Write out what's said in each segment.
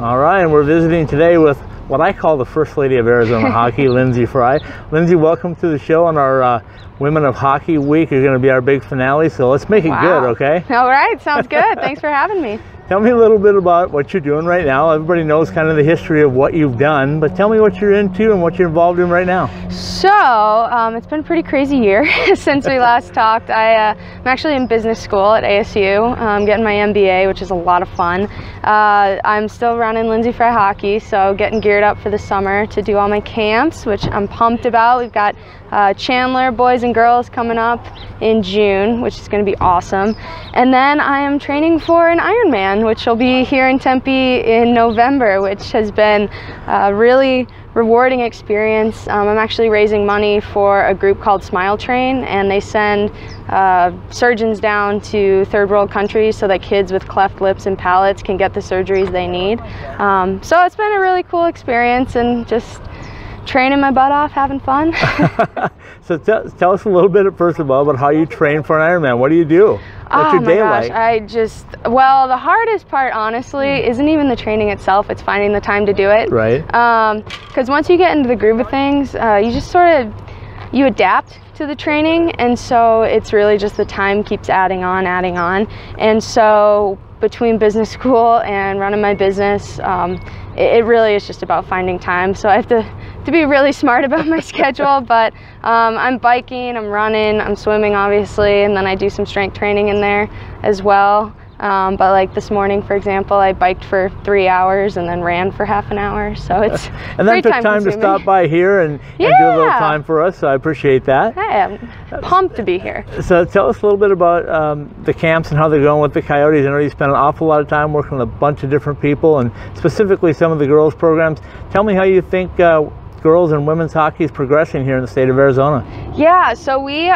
All right, and we're visiting today with what I call the First Lady of Arizona Hockey, Lyndsey Fry. Lyndsey, welcome to the show on our Women of Hockey Week. You're going to be our big finale, so let's make it good, okay? All right, sounds good. Thanks for having me. Tell me a little bit about what you're doing right now. Everybody knows kind of the history of what you've done, but tell me what you're into and what you're involved in right now. So, it's been a pretty crazy year since we last talked. I'm actually in business school at ASU. I'm getting my MBA, which is a lot of fun. I'm still running Lyndsey Fry Hockey, so getting geared up for the summer to do all my camps, which I'm pumped about. We've got Chandler boys and girls coming up in June, which is going to be awesome. And then I am training for an Ironman, which will be here in Tempe in November, which has been a really rewarding experience. I'm actually raising money for a group called Smile Train, and they send surgeons down to third world countries so that kids with cleft lips and palates can get the surgeries they need. So it's been a really cool experience and just training my butt off, having fun. So tell us a little bit, first of all, about how you train for an Ironman. What do you do? What's your day like? Well, the hardest part, honestly, isn't even the training itself. It's finding the time to do it. Right. Because once you get into the groove of things, you just you adapt to the training, and so it's really just the time keeps adding on. And so between business school and running my business, it really is just about finding time. So I have to be really smart about my schedule, but I'm biking, I'm running, I'm swimming obviously, and then I do some strength training in there as well. But like this morning, for example, I biked for 3 hours and then ran for half an hour. So it's and then took time to stop by here and do a little time for us. So I appreciate that. Hey, I'm pumped to be here. So tell us a little bit about the camps and how they're going with the Coyotes. I know you spent an awful lot of time working with a bunch of different people, and specifically some of the girls programs. Tell me how you think girls and women's hockey is progressing here in the state of Arizona. Yeah, so we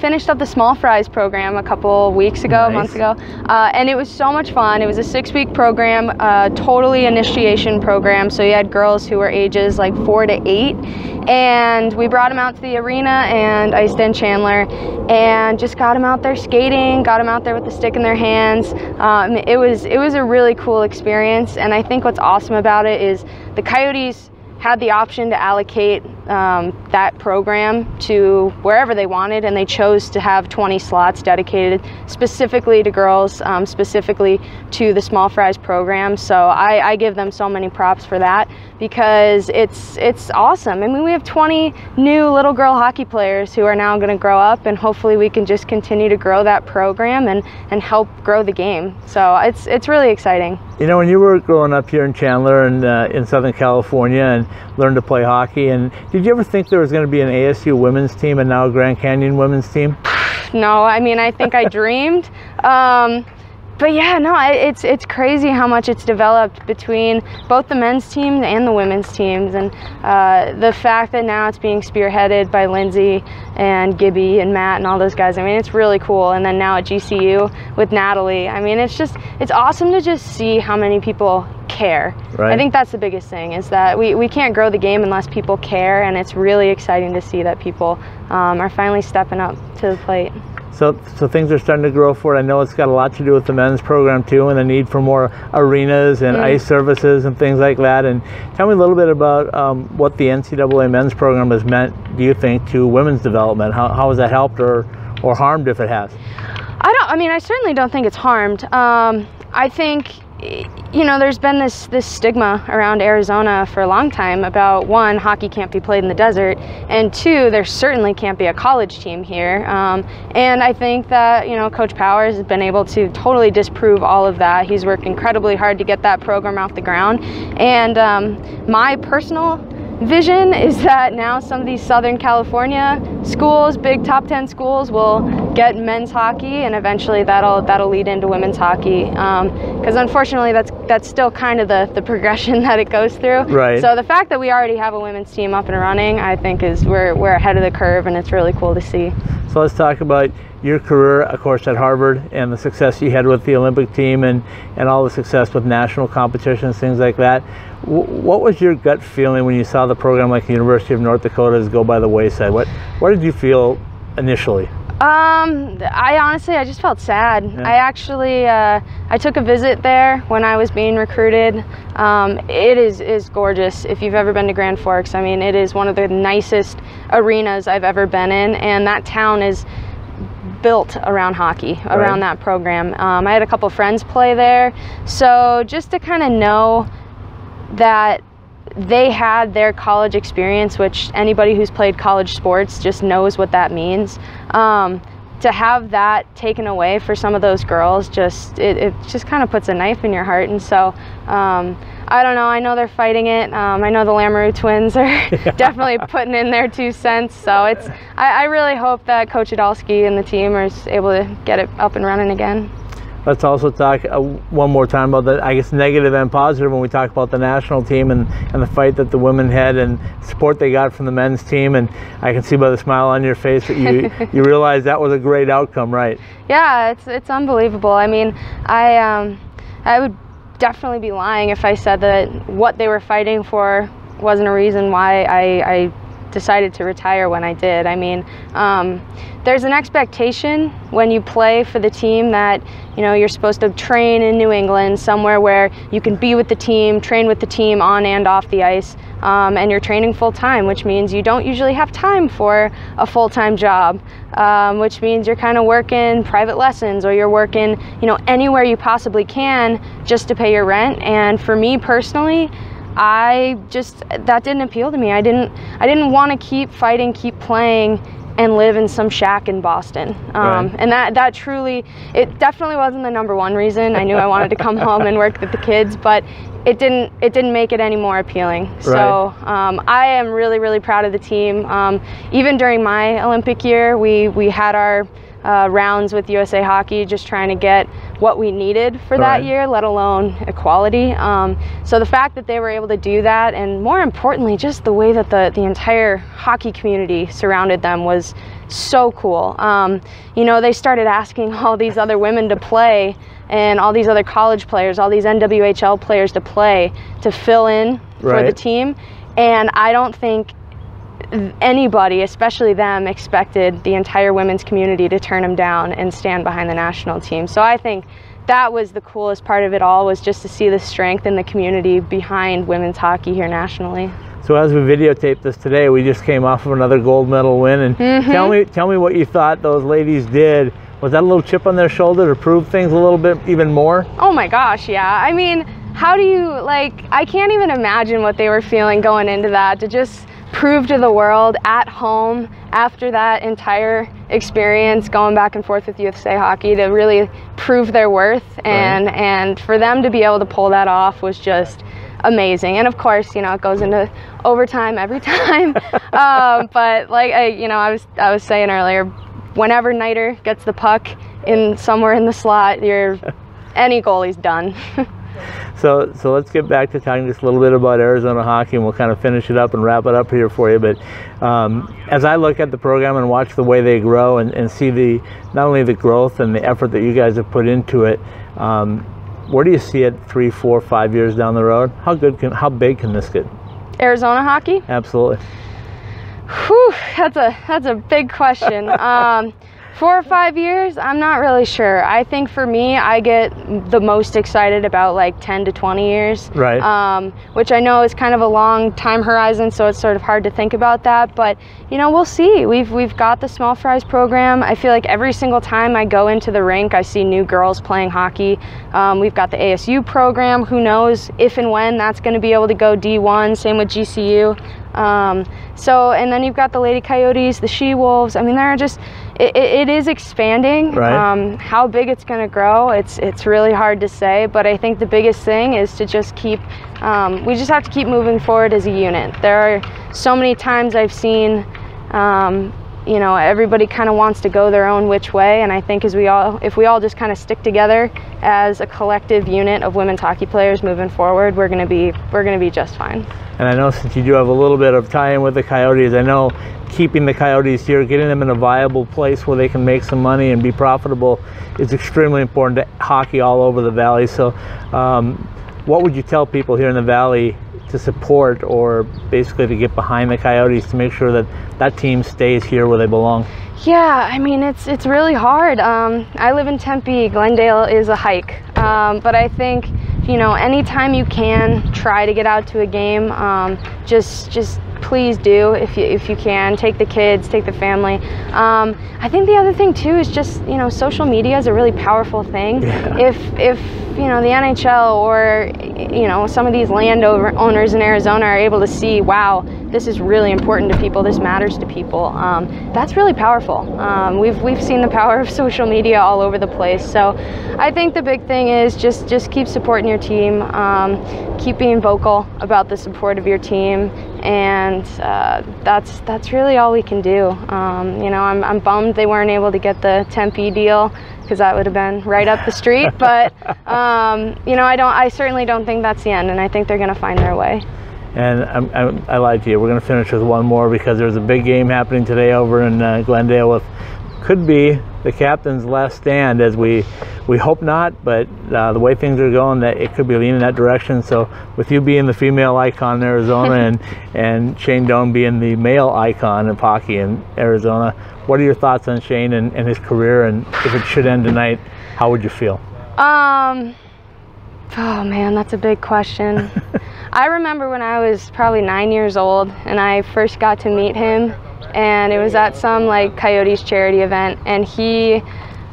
finished up the Small Fries program a couple weeks ago, months ago, and it was so much fun. It was a 6-week program, totally initiation program, so you had girls who were ages like 4 to 8, and we brought them out to the arena and iced in Chandler and just got them out there skating, got them out there with the stick in their hands. It was a really cool experience, and I think what's awesome about it is the Coyotes had the option to allocate that program to wherever they wanted, and they chose to have 20 slots dedicated specifically to girls, specifically to the Small Fries program. So I give them so many props for that, because it's awesome. I mean, we have 20 new little girl hockey players who are now going to grow up, and hopefully we can just continue to grow that program and help grow the game. So it's really exciting. You know, when you were growing up here in Chandler and in Southern California and learned to play hockey, and did you ever think there was going to be an ASU women's team and now a Grand Canyon women's team? No, I mean, I think I dreamed. But yeah, no, it's crazy how much it's developed between both the men's teams and the women's teams, and the fact that now it's being spearheaded by Lyndsey and Gibby and Matt and all those guys. I mean, it's really cool. And then now at GCU with Natalie, I mean, it's awesome to just see how many people care. Right. I think that's the biggest thing, is that we can't grow the game unless people care, and it's really exciting to see that people are finally stepping up to the plate. So things are starting to grow for it. I know it's got a lot to do with the men's program too, and the need for more arenas and ice services and things like that. And tell me a little bit about what the NCAA men's program has meant, do you think, to women's development? How has that helped or harmed, if it has? I certainly don't think it's harmed. I think, you know, there's been this stigma around Arizona for a long time about, one, hockey can't be played in the desert, and two, there certainly can't be a college team here. And I think that, you know, Coach Powers has been able to totally disprove all of that. He's worked incredibly hard to get that program off the ground. And my personal vision is that now some of these Southern California schools, big top 10 schools, will get men's hockey, and eventually that'll lead into women's hockey. Because unfortunately, that's still kind of the progression that it goes through. Right. So the fact that we already have a women's team up and running, I think we're ahead of the curve, and it's really cool to see. So let's talk about your career, of course, at Harvard, and the success you had with the Olympic team, and all the success with national competitions, things like that. What was your gut feeling when you saw the program like the University of North Dakota's go by the wayside? What did you feel initially? I just felt sad. Yeah. I actually, I took a visit there when I was being recruited. It is gorgeous. If you've ever been to Grand Forks, I mean, it is one of the nicest arenas I've ever been in, and that town is built around hockey, around that program. I had a couple friends play there, so just to kind of know that they had their college experience, which anybody who's played college sports just knows what that means. To have that taken away for some of those girls, it just kind of puts a knife in your heart. And so I don't know, I know they're fighting it. I know the Lamoureux twins are definitely putting in their 2 cents. So I really hope that Coach Adolski and the team are able to get it up and running again. Let's also talk one more time about the, I guess, negative and positive when we talk about the national team and the fight that the women had and support they got from the men's team. And I can see by the smile on your face that you realize that was a great outcome, right? Yeah, it's unbelievable. I mean, I would definitely be lying if I said that what they were fighting for wasn't a reason why I decided to retire when I did. I mean, there's an expectation when you play for the team that, you know, you're supposed to train in New England, somewhere where you can be with the team, train with the team on and off the ice, and you're training full time, which means you don't usually have time for a full-time job, which means you're kind of working private lessons, or you're working, you know, anywhere you possibly can just to pay your rent. And for me personally, that didn't appeal to me. I didn't want to keep fighting, keep playing, and live in some shack in Boston. And that truly, it definitely wasn't the #1 reason. I knew I wanted to come home and work with the kids, but it didn't make it any more appealing. Right. So I am really, really proud of the team. Even during my Olympic year, we had our rounds with USA Hockey, just trying to get what we needed for that year, let alone equality. So the fact that they were able to do that, and more importantly, just the way that the entire hockey community surrounded them was so cool. You know, they started asking all these other women to play, and all these other college players, all these NWHL players to play, to fill in for the team. And I don't think anybody, especially them, expected the entire women's community to turn them down and stand behind the national team. So I think that was the coolest part of it all, was just to see the strength in the community behind women's hockey here nationally. So as we videotape this today, we just came off of another gold medal win, and tell me what you thought those ladies did. Was that a little chip on their shoulder to prove things a little bit even more? Oh my gosh, yeah. I mean, how do you, like, I can't even imagine what they were feeling going into that, to just prove to the world at home after that entire experience going back and forth with USA Hockey, to really prove their worth, and for them to be able to pull that off was just amazing. And of course, you know, it goes into overtime every time. But like I was saying earlier, whenever Niter gets the puck in somewhere in the slot, any goalie's done. So let's get back to talking just a little bit about Arizona hockey, and we'll kind of finish it up and wrap it up here for you. But as I look at the program and watch the way they grow, and see not only the growth and the effort that you guys have put into it, where do you see it 3, 4, 5 years down the road? How big can this get? Arizona hockey? Absolutely. Whew, that's a big question. 4 or 5 years, I'm not really sure. I think for me, I get the most excited about like 10 to 20 years. Right. Which I know is kind of a long time horizon, so it's sort of hard to think about that. But you know, we'll see. We've got the Small Fries program. I feel like every single time I go into the rink, I see new girls playing hockey. We've got the ASU program. Who knows if and when that's going to be able to go D1. Same with GCU. And then you've got the Lady Coyotes, the She-Wolves. I mean, they're just, it is expanding. Right. How big it's going to grow, it's really hard to say, but I think the biggest thing is to just keep, we just have to keep moving forward as a unit. There are so many times I've seen, you know, everybody kind of wants to go their own which way, and I think if we all just kind of stick together as a collective unit of women's hockey players moving forward, we're going to be just fine. And I know, since you do have a little bit of tie-in with the Coyotes, I know keeping the Coyotes here, getting them in a viable place where they can make some money and be profitable, is extremely important to hockey all over the Valley. So what would you tell people here in the Valley to support, or basically to get behind the Coyotes to make sure that that team stays here where they belong? Yeah, I mean, it's really hard. I live in Tempe. Glendale is a hike, but I think, you know, anytime you can, try to get out to a game. Just please do, if you can. Take the kids, take the family. I think the other thing too is just, you know, social media is a really powerful thing. Yeah. If you know, the NHL or, you know, some of these landowners in Arizona are able to see, wow, this is really important to people, this matters to people, that's really powerful. We've seen the power of social media all over the place. So I think the big thing is just keep supporting your team, keep being vocal about the support of your team, and that's really all we can do. You know, I'm bummed they weren't able to get the Tempe deal, because that would have been right up the street. But you know, I certainly don't think that's the end, and I think they're going to find their way. And I lied to you. We're going to finish with one more, because there's a big game happening today over in Glendale with, could be the captain's last stand, as we hope not, but the way things are going, that it could be leaning that direction. So with you being the female icon in Arizona and Shane Doan being the male icon of hockey in Arizona, what are your thoughts on Shane and his career, and if it should end tonight, how would you feel? Oh man, that's a big question. I remember when I was probably 9 years old and I first got to meet him, and it was at some like Coyotes charity event, and he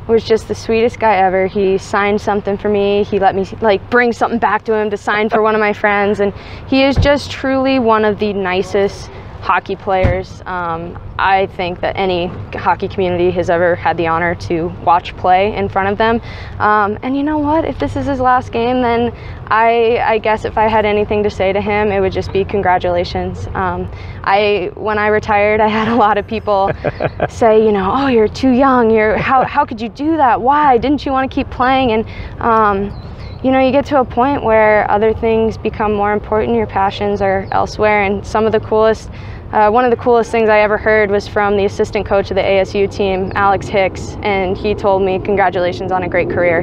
was just the sweetest guy ever. He signed something for me. He let me like bring something back to him to sign for one of my friends, and he is just truly one of the nicest hockey players I think that any hockey community has ever had the honor to watch play in front of them. And you know what? If this is his last game, then I guess if I had anything to say to him, it would just be congratulations. When I retired, I had a lot of people say, you know, oh, you're too young. How could you do that? Why didn't you want to keep playing? And you know, you get to a point where other things become more important. Your passions are elsewhere. And some of the coolest, one of the coolest things I ever heard was from the assistant coach of the ASU team, Alex Hicks, and he told me, congratulations on a great career.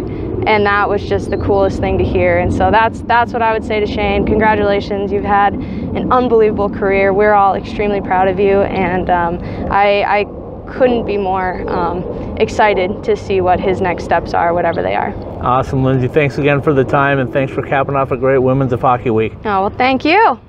And that was just the coolest thing to hear. And so that's what I would say to Shane. Congratulations, you've had an unbelievable career. We're all extremely proud of you, and I couldn't be more excited to see what his next steps are, whatever they are. Awesome, Lyndsey. Thanks again for the time, and thanks for capping off a great Women's of Hockey Week. Oh, well, thank you.